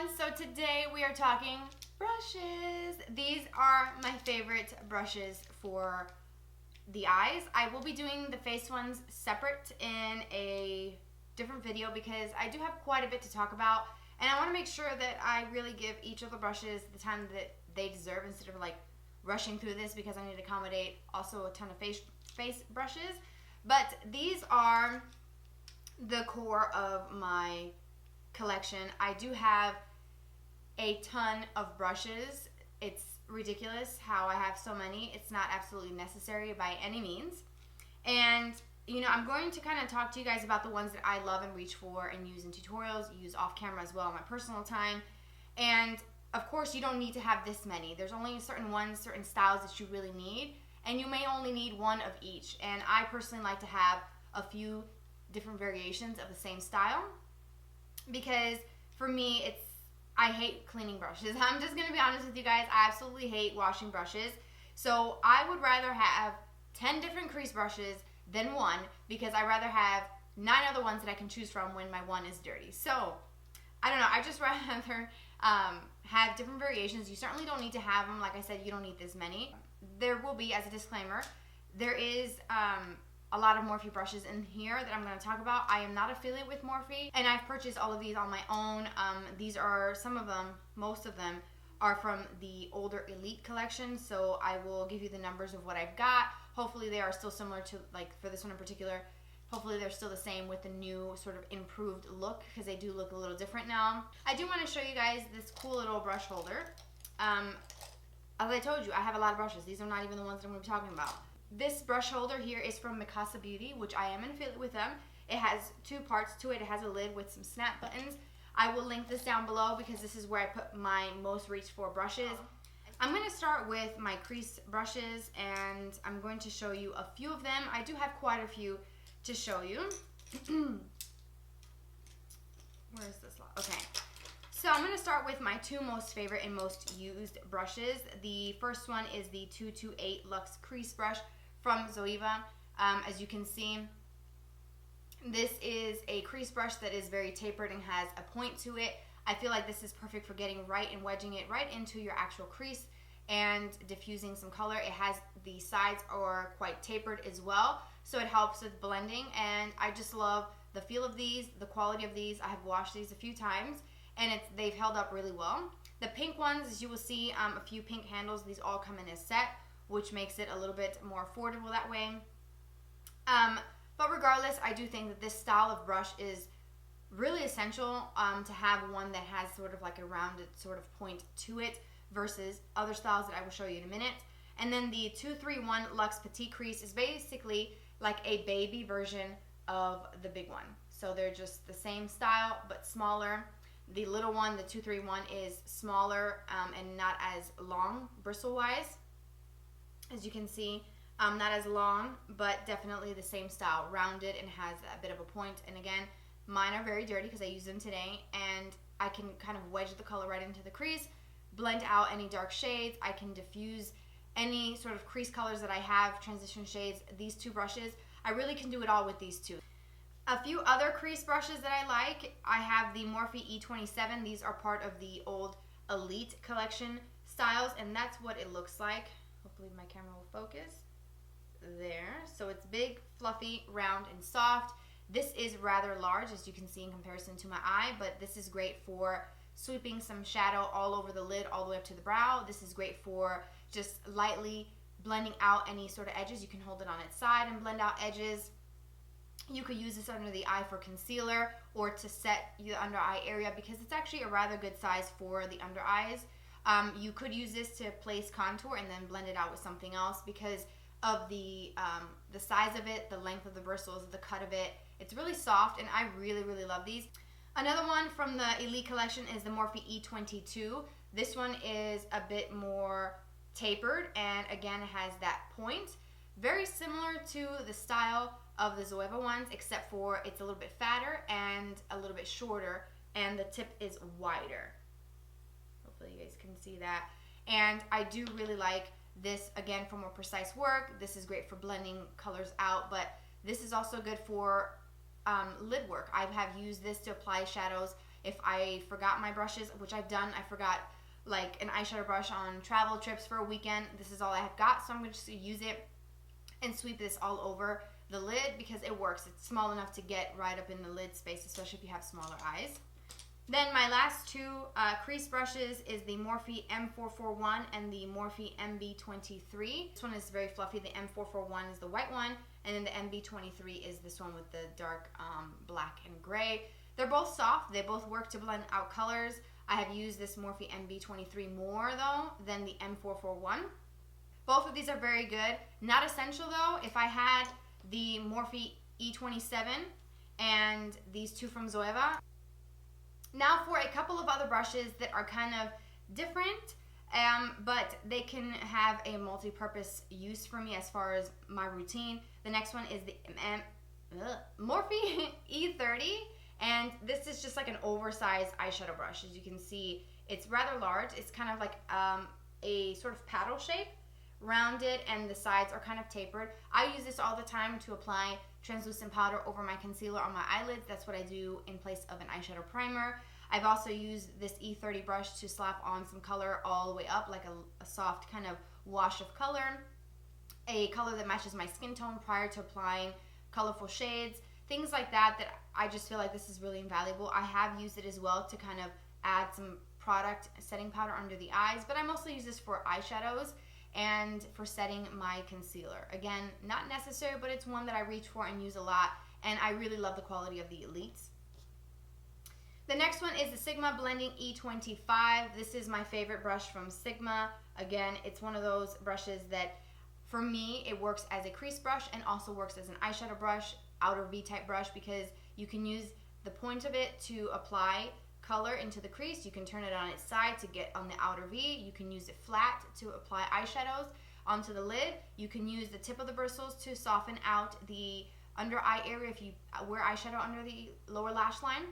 everyone, so today we are talking brushes. These are my favorite brushes for the eyes. I will be doing the face ones separate in a different video because I do have quite a bit to talk about, and I want to make sure that I really give each of the brushes the time that they deserve instead of like rushing through this because I need to accommodate also a ton of face brushes. But these are the core of my collection. I do have a ton of brushes. It's ridiculous how I have so many. It's not absolutely necessary by any means. And you know, I'm going to kind of talk to you guys about the ones that I love and reach for and use in tutorials, use off camera as well in my personal time. And of course, you don't need to have this many. There's only certain ones, certain styles that you really need, and you may only need one of each. And I personally like to have a few different variations of the same style because for me, I hate cleaning brushes. I'm just going to be honest with you guys. I absolutely hate washing brushes. So I would rather have 10 different crease brushes than one because I rather have 9 other ones that I can choose from when my one is dirty. So I don't know. I just rather have different variations. You certainly don't need to have them. Like I said, you don't need this many. There will be, as a disclaimer, there is a lot of Morphe brushes in here that I'm going to talk about. I am not affiliate with Morphe, and I've purchased all of these on my own. These are some of them, most of them are from the older Elite collection, so I will give you the numbers of what I've got. Hopefully they are still similar to, like for this one in particular, hopefully they're still the same with the new sort of improved look because they do look a little different now. I do want to show you guys this cool little brush holder. As I told you, I have a lot of brushes. These are not even the ones that I'm going to be talking about. This brush holder here is from Mikasa Beauty, which I am an affiliate with them. It has 2 parts to it. It has a lid with some snap buttons. I will link this down below because this is where I put my most reached for brushes. I'm going to start with my crease brushes, and I'm going to show you a few of them. I do have quite a few to show you. Where is this lot? Okay. So I'm going to start with my 2 most favorite and most used brushes. The first one is the 228 Luxe Crease Brush from Zoeva. As you can see, this is a crease brush that is very tapered and has a point to it. I feel like this is perfect for getting right and wedging it right into your actual crease and diffusing some color. It has the sides are quite tapered as well, so it helps with blending, and I just love the feel of these, the quality of these. I have washed these a few times, and they've held up really well. The pink ones, as you will see, a few pink handles. These all come in a set, which makes it a little bit more affordable that way. But regardless, I do think that this style of brush is really essential to have one that has sort of like a rounded sort of point to it versus other styles that I will show you in a minute. And then the 231 Luxe Petite Crease is basically like a baby version of the big one. So they're just the same style but smaller. The little one, the 231, is smaller and not as long bristle-wise. As you can see, not as long, but definitely the same style, rounded and has a bit of a point. And again, mine are very dirty because I use them today, and I can kind of wedge the color right into the crease, blend out any dark shades. I can diffuse any sort of crease colors that I have, transition shades. These 2 brushes, I really can do it all with these 2. A few other crease brushes that I like, I have the Morphe E27. These are part of the old Elite collection styles, and that's what it looks like. Hopefully my camera will focus. There. So it's big, fluffy, round, and soft. This is rather large, as you can see in comparison to my eye, but this is great for sweeping some shadow all over the lid, all the way up to the brow. This is great for just lightly blending out any sort of edges. You can hold it on its side and blend out edges. You could use this under the eye for concealer or to set the under eye area because it's actually a rather good size for the under eyes. You could use this to place contour and then blend it out with something else because of the size of it, the length of the bristles, the cut of it. It's really soft, and I really, really love these. Another one from the Elite collection is the Morphe E22. This one is a bit more tapered, and again, it has that point. Very similar to the style of the Zoeva ones, except for it's a little bit fatter and a little bit shorter, and the tip is wider. Hopefully you guys can see that. And I do really like this, again, for more precise work. This is great for blending colors out, but this is also good for lid work. I have used this to apply shadows if I forgot my brushes, which I've done. I forgot like an eyeshadow brush on travel trips for a weekend. This is all I have got, so I'm going to just use it and sweep this all over the lid because it works. It's small enough to get right up in the lid space, especially if you have smaller eyes. Then my last two crease brushes is the Morphe M441 and the Morphe MB23. This one is very fluffy. The M441 is the white one, and then the MB23 is this one with the dark black and gray. They're both soft. They both work to blend out colors. I have used this Morphe MB23 more though than the M441. Both of these are very good. Not essential though. If I had the Morphe E27 and these two from Zoeva. Now for a couple of other brushes that are kind of different, but they can have a multi-purpose use for me as far as my routine. The next one is the Morphe E30, and this is just like an oversized eyeshadow brush. As you can see, it's rather large. It's kind of like a sort of paddle shape, rounded, and the sides are kind of tapered. I use this all the time to apply translucent powder over my concealer on my eyelids. That's what I do in place of an eyeshadow primer. I've also used this E30 brush to slap on some color all the way up, like a soft kind of wash of color, a color that matches my skin tone prior to applying colorful shades, things like that, that I just feel like this is really invaluable. I have used it as well to kind of add some product setting powder under the eyes, but I mostly use this for eyeshadows and for setting my concealer. Again, not necessary, but it's one that I reach for and use a lot, and I really love the quality of the Elites. The next one is the Sigma Blending E25. This is my favorite brush from Sigma. Again, it's one of those brushes that, for me, it works as a crease brush and also works as an eyeshadow brush, outer V-type brush, because you can use the point of it to apply color into the crease. You can turn it on its side to get on the outer V. You can use it flat to apply eyeshadows onto the lid. You can use the tip of the bristles to soften out the under eye area if you wear eyeshadow under the lower lash line.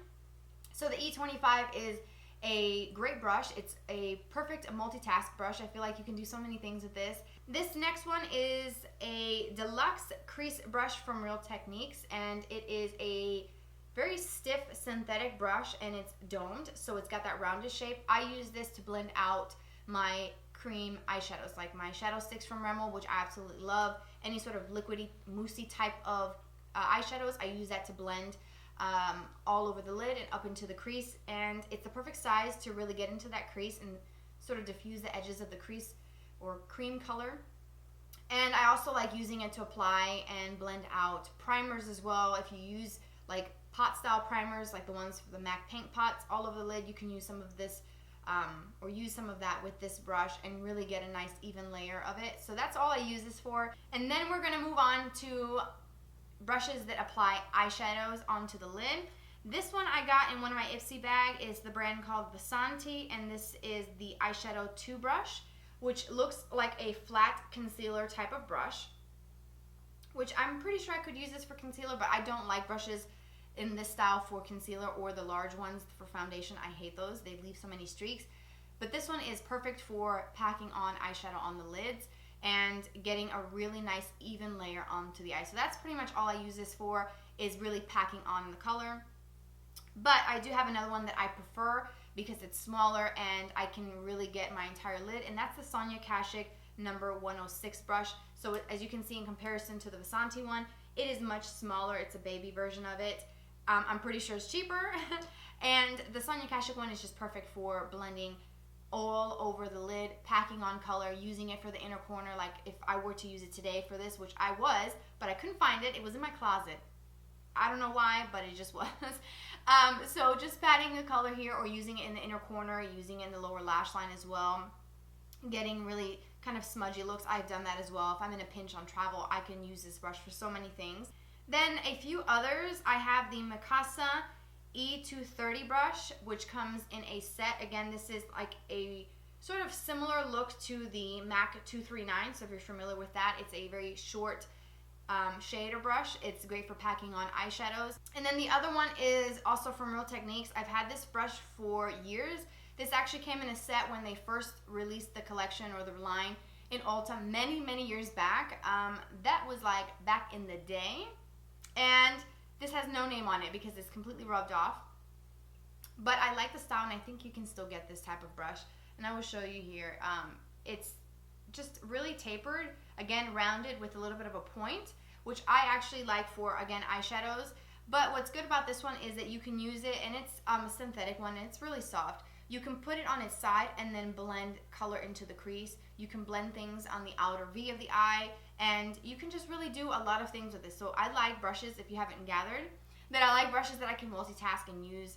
So the E25 is a great brush. It's a perfect multitask brush. I feel like you can do so many things with this. This next one is a Deluxe crease brush from Real Techniques, and it is a very stiff synthetic brush, and it's domed, so it's got that rounded shape. I use this to blend out my cream eyeshadows, like my shadow sticks from Rimmel, which I absolutely love. Any sort of liquidy, moussey type of eyeshadows, I use that to blend all over the lid and up into the crease, and it's the perfect size to really get into that crease and sort of diffuse the edges of the crease or cream color. And I also like using it to apply and blend out primers as well. If you use like pot style primers, like the ones for the MAC paint pots all over the lid, you can use some of this or use some of that with this brush and really get a nice even layer of it. So that's all I use this for. And then we're going to move on to brushes that apply eyeshadows onto the lid. This one I got in one of my Ipsy bag is the brand called Vasanti, and this is the eyeshadow 2 brush, which looks like a flat concealer type of brush, which I'm pretty sure I could use this for concealer, but I don't like brushes in this style for concealer or the large ones for foundation. I hate those. They leave so many streaks. But this one is perfect for packing on eyeshadow on the lids and getting a really nice even layer onto the eye. So that's pretty much all I use this for, is really packing on the color. But I do have another one that I prefer because it's smaller and I can really get my entire lid, and that's the Sonia Kashuk number 106 brush. So as you can see, in comparison to the Vasanti one, it is much smaller. It's a baby version of it. I'm pretty sure it's cheaper. And the Sonia Kashuk one is just perfect for blending all over the lid, packing on color, using it for the inner corner. Like if I were to use it today for this, which I was, but I couldn't find it. It was in my closet. I don't know why, but it just was. So just patting the color here, or using it in the inner corner, using it in the lower lash line as well. Getting really kind of smudgy looks. I've done that as well. If I'm in a pinch on travel, I can use this brush for so many things. Then a few others. I have the Mikasa E230 brush, which comes in a set. Again, this is like a sort of similar look to the MAC 239. So if you're familiar with that, it's a very short shader brush. It's great for packing on eyeshadows. And then the other one is also from Real Techniques. I've had this brush for years. This actually came in a set when they first released the collection or the line in Ulta many years back. That was like back in the day. And this has no name on it because it's completely rubbed off. But I like the style, and I think you can still get this type of brush. And I will show you here. It's just really tapered, again, rounded with a little bit of a point, which I actually like for, again, eyeshadows. But what's good about this one is that you can use it, and it's a synthetic one, and it's really soft. You can put it on its side and then blend color into the crease. You can blend things on the outer V of the eye, and you can just really do a lot of things with this. So I like brushes, if you haven't gathered, that I like brushes that I can multitask and use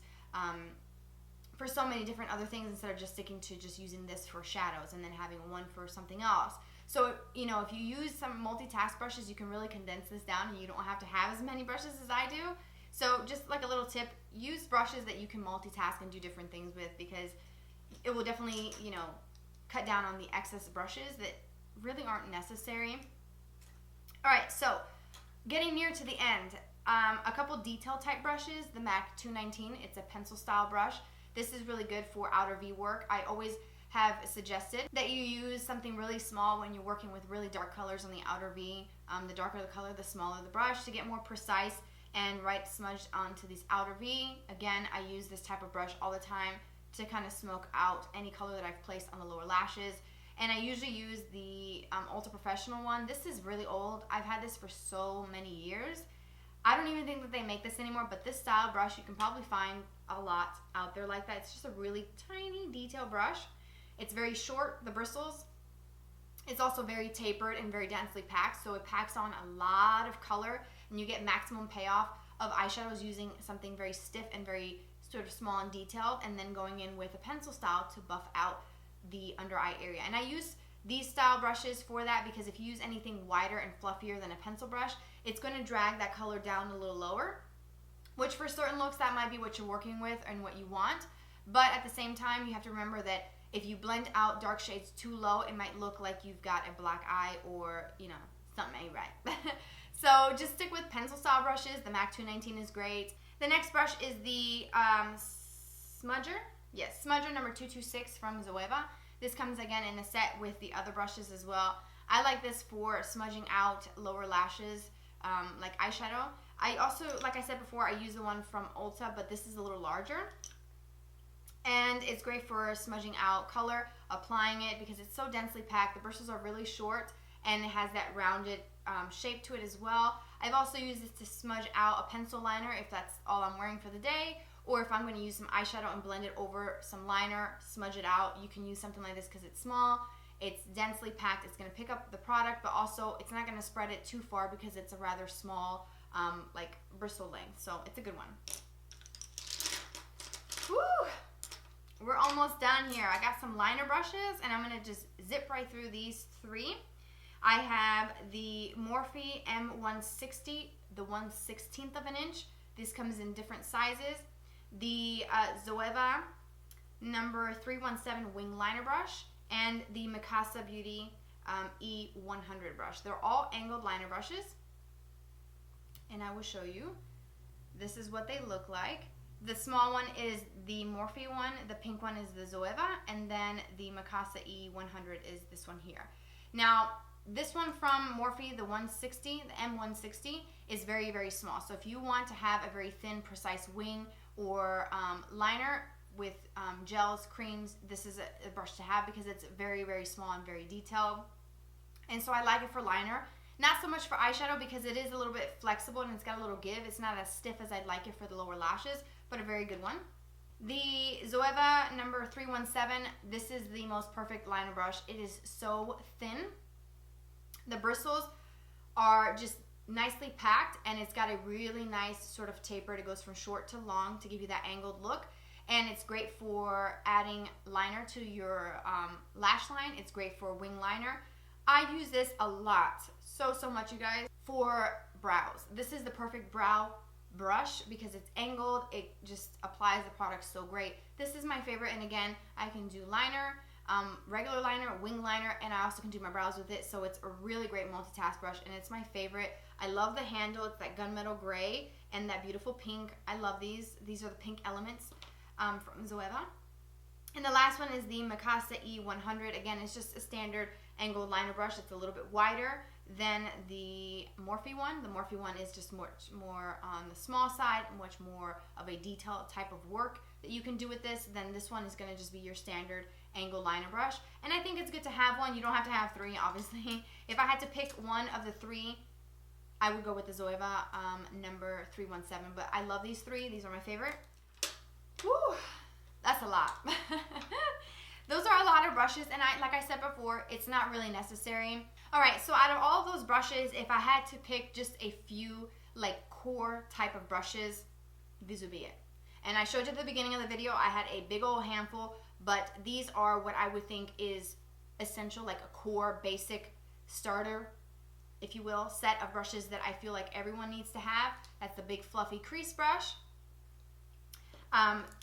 for so many different other things instead of just sticking to just using this for shadows and then having one for something else. So, you know, if you use some multitask brushes, you can really condense this down and you don't have to have as many brushes as I do. So just like a little tip, use brushes that you can multitask and do different things with, because it will definitely, you know, cut down on the excess brushes that really aren't necessary. All right, so getting near to the end, a couple detail type brushes, the MAC 219, it's a pencil style brush. This is really good for outer V work. I always have suggested that you use something really small when you're working with really dark colors on the outer V. The darker the color, the smaller the brush to get more precise and right smudged onto these outer V. Again, I use this type of brush all the time to kind of smoke out any color that I've placed on the lower lashes. And I usually use the Ulta Professional one. This is really old. I've had this for so many years. I don't even think that they make this anymore, but this style brush you can probably find a lot out there like that. It's just a really tiny detail brush. It's very short, the bristles. It's also very tapered and very densely packed, so it packs on a lot of color, and you get maximum payoff of eyeshadows using something very stiff and very sort of small and detailed, and then going in with a pencil style to buff out the under eye area. And I use these style brushes for that because if you use anything wider and fluffier than a pencil brush, it's going to drag that color down a little lower, which for certain looks that might be what you're working with and what you want. But at the same time, you have to remember that if you blend out dark shades too low, it might look like you've got a black eye or, you know, something ain't right. So just stick with pencil style brushes. The MAC 219 is great. The next brush is the Smudger. Yes, Smudger number 226 from Zoeva. This comes again in a set with the other brushes as well. I like this for smudging out lower lashes, like eyeshadow. I also, like I said before, I use the one from Ulta, but this is a little larger. And it's great for smudging out color, applying it because it's so densely packed. The bristles are really short and it has that rounded shape to it as well. I've also used this to smudge out a pencil liner if that's all I'm wearing for the day, or if I'm going to use some eyeshadow and blend it over some liner, smudge it out. You can use something like this because it's small, it's densely packed, it's going to pick up the product, but also it's not going to spread it too far because it's a rather small like bristle length. So it's a good one. Woo! We're almost done here. I got some liner brushes and I'm going to just zip right through these three. I have the Morphe M160, the 1/16 of an inch. This comes in different sizes. The Zoeva Number 317 wing liner brush and the Mikasa Beauty E100 brush. They're all angled liner brushes. And I will show you. This is what they look like. The small one is the Morphe one, the pink one is the Zoeva, and then the Mikasa E100 is this one here. Now, this one from Morphe, the 160, the M160, is very, very small. So if you want to have a very thin, precise wing or liner with gels, creams, this is a brush to have because it's very, very small and very detailed. And so I like it for liner. Not so much for eyeshadow because it is a little bit flexible and it's got a little give. It's not as stiff as I'd like it for the lower lashes, but a very good one. The Zoeva Number 317, this is the most perfect liner brush. It is so thin. The bristles are just nicely packed and it's got a really nice sort of taper. It goes from short to long to give you that angled look. And it's great for adding liner to your lash line. It's great for wing liner. I use this a lot, so much, you guys, for brows. This is the perfect brow brush because it's angled. It just applies the product so great. This is my favorite, and again, I can do liner, regular liner, wing liner, and I also can do my brows with it, so it's a really great multitask brush, and it's my favorite. I love the handle. It's that gunmetal gray and that beautiful pink. I love these. These are the pink elements from Zoeva. And the last one is the Mikasa E100. Again, it's just a standard angled liner brush. It's a little bit wider than the Morphe one. The Morphe one is just much more on the small side, much more of a detailed type of work that you can do with this. Then this one is going to just be your standard angle liner brush. And I think it's good to have one. You don't have to have three, obviously. If I had to pick one of the three, I would go with the Zoeva Number 317. But I love these three. These are my favorite. Woo, that's a lot. Those are a lot of brushes, and like I said before, it's not really necessary. All right, so out of all of those brushes, if I had to pick just a few like core type of brushes, these would be it. And I showed you at the beginning of the video, I had a big old handful, but these are what I would think is essential, like a core basic starter, if you will, set of brushes that I feel like everyone needs to have. That's the big fluffy crease brush.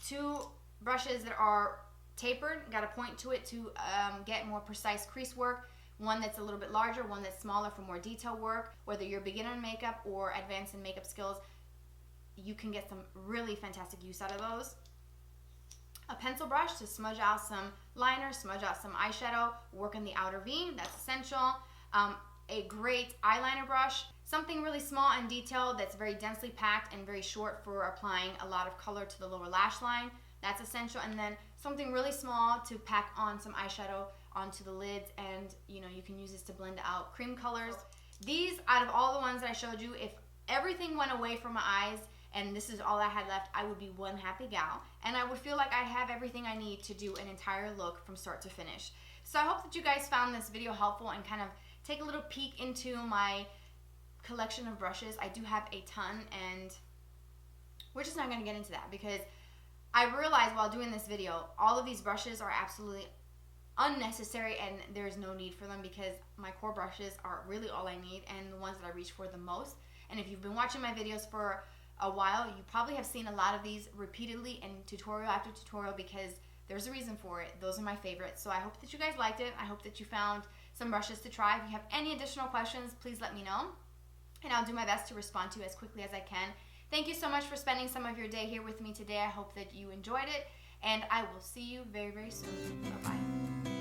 Two brushes that are tapered, got a point to it to get more precise crease work. One that's a little bit larger, one that's smaller for more detail work. Whether you're beginner in makeup or advanced in makeup skills, you can get some really fantastic use out of those. A pencil brush to smudge out some liner, smudge out some eyeshadow, work in the outer V, that's essential. A great eyeliner brush, something really small and detailed that's very densely packed and very short for applying a lot of color to the lower lash line. That's essential. And then something really small to pack on some eyeshadow onto the lids, and you know, you can use this to blend out cream colors. These, out of all the ones that I showed you, if everything went away from my eyes and this is all I had left, I would be one happy gal, and I would feel like I have everything I need to do an entire look from start to finish. So I hope that you guys found this video helpful and kind of take a little peek into my collection of brushes. I do have a ton, and we're just not going to get into that because I realized while doing this video, all of these brushes are absolutely unnecessary and there's no need for them because my core brushes are really all I need and the ones that I reach for the most. And if you've been watching my videos for a while, you probably have seen a lot of these repeatedly in tutorial after tutorial because there's a reason for it. Those are my favorites. So I hope that you guys liked it. I hope that you found some brushes to try. If you have any additional questions, please let me know and I'll do my best to respond to you as quickly as I can. Thank you so much for spending some of your day here with me today. I hope that you enjoyed it, and I will see you very, very soon. Bye-bye.